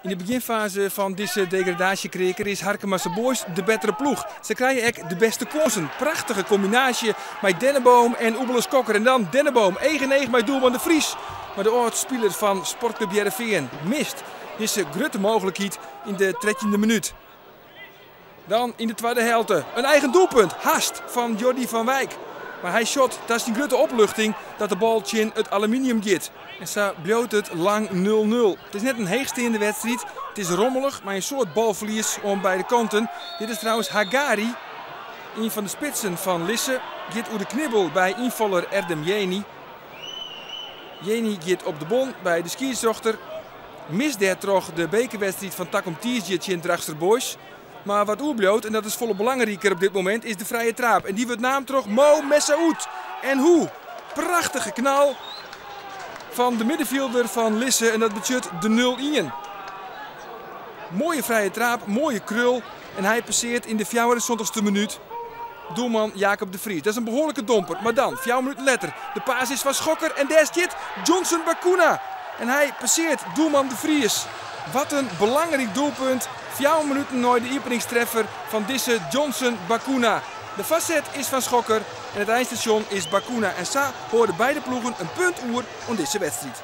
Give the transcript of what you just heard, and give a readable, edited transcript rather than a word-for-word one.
In de beginfase van deze degradatiekreker is Harkemasse Boys de betere ploeg. Ze krijgen echt de beste kansen. Prachtige combinatie met Denneboom en Oebeles Kokker. En dan Denneboom, 1-9 met doelman De Vries. Maar de oud-speler van Sportclub Heerenveen mist deze grote mogelijkheid in de 13e minuut. Dan in de tweede helft een eigen doelpunt, haast van Jordi van Wijk. Maar hij shot, dat is een grote opluchting dat de bal in het aluminium gaat. En zo bleef het lang 0-0. Het is net een heegstaande wedstrijd. Het is rommelig, maar een soort balverlies om beide kanten. Dit is trouwens Hagari, een van de spitsen van Lisse. Gaat over de knibbel bij invaller Erdem Jeni. Jeni gaat op de bon bij de skierzochter. Mist daar toch de bekerwedstrijd van Takom Tiesje in Drachtster Boys. Maar wat oerbloot, en dat is volle belangrijker op dit moment, is de vrije trap. En die wordt naam toch Mo Messaoud. En hoe? Prachtige knal van de middenvelder van Lisse en dat betekent de 0-1. Mooie vrije trap, mooie krul. En hij passeert in de 74e minuut doelman Jacob De Vries. Dat is een behoorlijke domper. Maar dan, 4 minuten later, de paas is van Schokker en daar zit Johnson Bacuna. En hij passeert doelman De Vries. Wat een belangrijk doelpunt. 4 minuten na de openingstreffer van deze Johnson Bacuna. De facet is van Schokker en het eindstation is Bacuna. En zo hoorden beide ploegen een punt oer om deze wedstrijd.